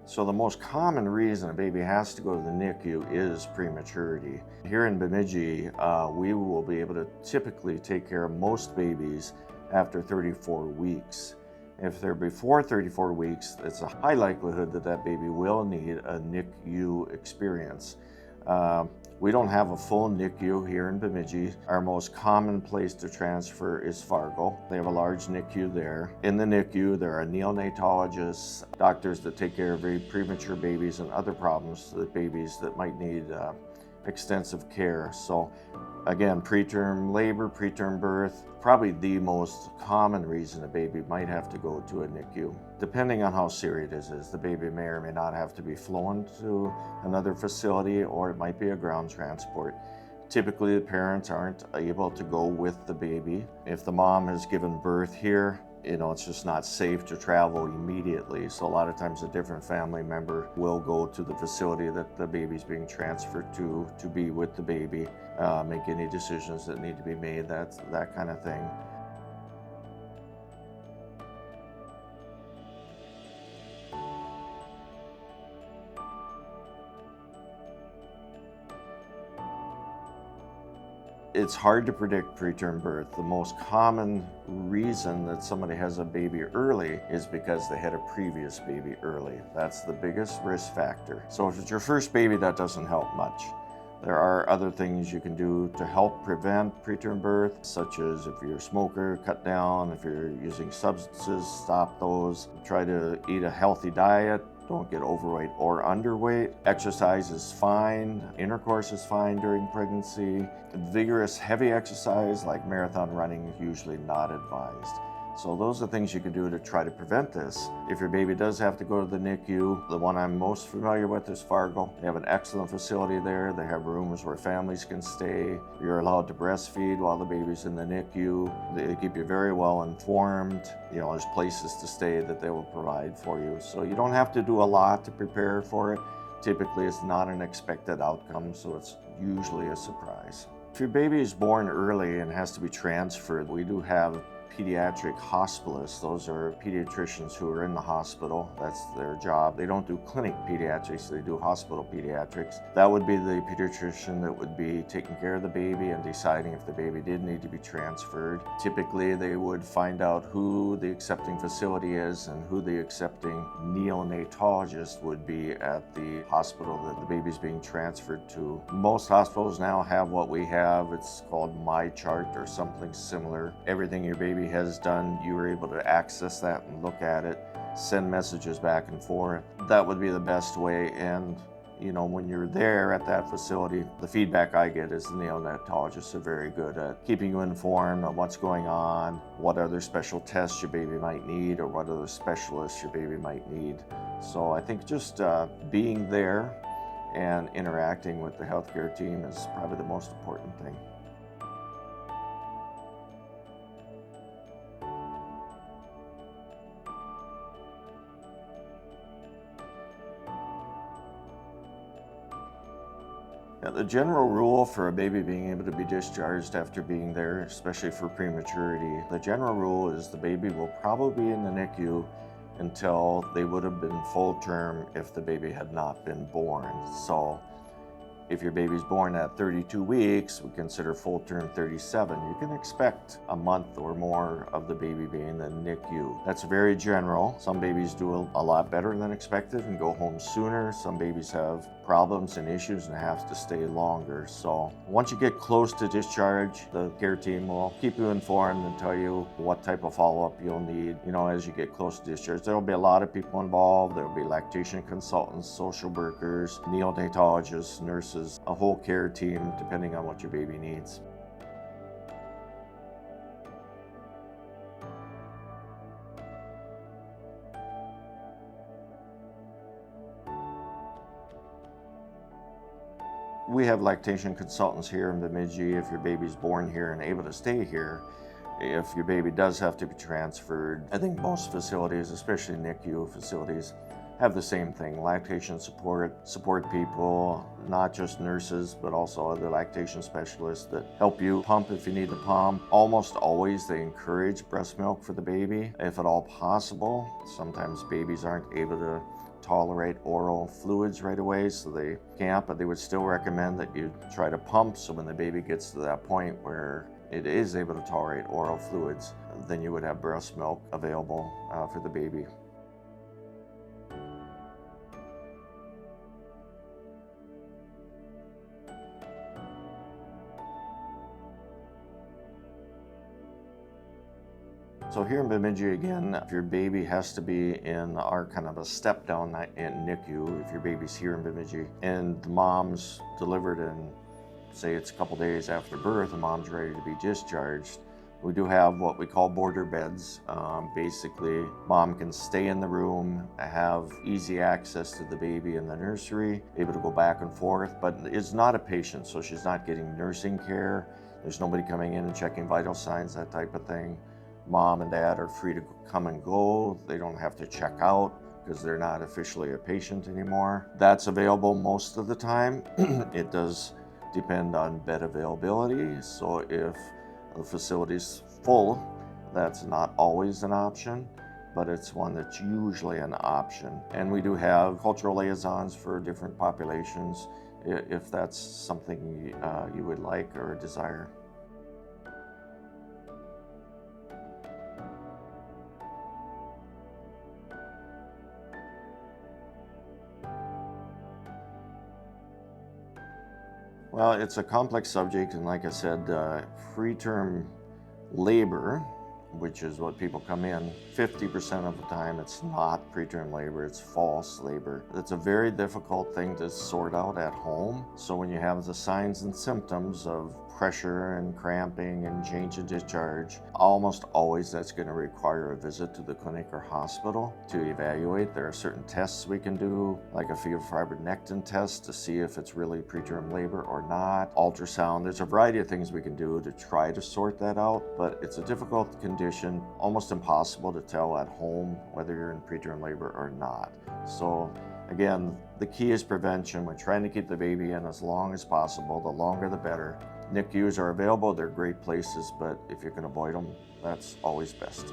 So the most common reason a baby has to go to the NICU is prematurity. Here in Bemidji, we will be able to typically take care of most babies after 34 weeks. If they're before 34 weeks, it's a high likelihood that that baby will need a NICU experience. We don't have a full NICU here in Bemidji. Our most common place to transfer is Fargo. They have a large NICU there. In the NICU, there are neonatologists, doctors that take care of very premature babies and other problems with babies that might need extensive care. So again, preterm labor, preterm birth, probably the most common reason a baby might have to go to a NICU. Depending on how serious it is, the baby may or may not have to be flown to another facility, or it might be a ground transport. Typically, the parents aren't able to go with the baby. If the mom has given birth here, it's just not safe to travel immediately. So a lot of times a different family member will go to the facility that the baby's being transferred to be with the baby, make any decisions that need to be made, that kind of thing. It's hard to predict preterm birth. The most common reason that somebody has a baby early is because they had a previous baby early. That's the biggest risk factor. So if it's your first baby, that doesn't help much. There are other things you can do to help prevent preterm birth, such as if you're a smoker, cut down. If you're using substances, stop those. Try to eat a healthy diet. Don't get overweight or underweight. Exercise is fine. Intercourse is fine during pregnancy. Vigorous, heavy exercise like marathon running is usually not advised. So those are things you can do to try to prevent this. If your baby does have to go to the NICU, the one I'm most familiar with is Fargo. They have an excellent facility there. They have rooms where families can stay. You're allowed to breastfeed while the baby's in the NICU. They keep you very well informed. There's places to stay that they will provide for you. So you don't have to do a lot to prepare for it. Typically, it's not an expected outcome, so it's usually a surprise. If your baby is born early and has to be transferred, we do have pediatric hospitalists. Those are pediatricians who are in the hospital. That's their job. They don't do clinic pediatrics, they do hospital pediatrics. That would be the pediatrician that would be taking care of the baby and deciding if the baby did need to be transferred. Typically, they would find out who the accepting facility is and who the accepting neonatologist would be at the hospital that the baby's being transferred to. Most hospitals now have what we have. It's called MyChart or something similar. Everything your baby has done, you were able to access that and look at it, send messages back and forth. That would be the best way. And when you're there at that facility, the feedback I get is the neonatologists are very good at keeping you informed on what's going on, what other special tests your baby might need, or what other specialists your baby might need. So I think just being there and interacting with the healthcare team is probably the most important thing. Now, the general rule for a baby being able to be discharged after being there, especially for prematurity, the general rule is the baby will probably be in the NICU until they would have been full term if the baby had not been born. So if your baby's born at 32 weeks, we consider full term 37. You can expect a month or more of the baby being in the NICU. That's very general. Some babies do a lot better than expected and go home sooner. Some babies have problems and issues and have to stay longer. So once you get close to discharge, the care team will keep you informed and tell you what type of follow-up you'll need. As you get close to discharge, there'll be a lot of people involved. There'll be lactation consultants, social workers, neonatologists, nurses, a whole care team depending on what your baby needs. We have lactation consultants here in Bemidji. If your baby's born here and able to stay here, if your baby does have to be transferred, I think most facilities, especially NICU facilities, have the same thing. Lactation support people, not just nurses, but also other lactation specialists that help you pump if you need to pump. Almost always they encourage breast milk for the baby, if at all possible. Sometimes babies aren't able to tolerate oral fluids right away, so they can't, but they would still recommend that you try to pump, so when the baby gets to that point where it is able to tolerate oral fluids, then you would have breast milk available for the baby. So here in Bemidji again, if your baby has to be in our kind of a step down in NICU, if your baby's here in Bemidji and the mom's delivered in, say it's a couple days after birth, the mom's ready to be discharged, we do have what we call border beds. Basically, mom can stay in the room, have easy access to the baby in the nursery, able to go back and forth, but is not a patient, so she's not getting nursing care. There's nobody coming in and checking vital signs, that type of thing. Mom and dad are free to come and go. They don't have to check out because they're not officially a patient anymore. That's available most of the time. It does depend on bed availability. So if the facility's full, that's not always an option, but it's one that's usually an option. And we do have cultural liaisons for different populations if that's something you would like or desire. Well, it's a complex subject, and like I said, preterm labor, which is what people come in, 50% of the time it's not preterm labor, it's false labor. It's a very difficult thing to sort out at home. So when you have the signs and symptoms of pressure and cramping and change of discharge, almost always that's going to require a visit to the clinic or hospital to evaluate. There are certain tests we can do, like a fetal fibronectin test to see if it's really preterm labor or not, ultrasound. There's a variety of things we can do to try to sort that out, but it's a difficult condition, almost impossible to tell at home whether you're in preterm labor or not. So again, the key is prevention. We're trying to keep the baby in as long as possible. The longer the better. NICUs are available, they're great places, but if you can avoid them, that's always best.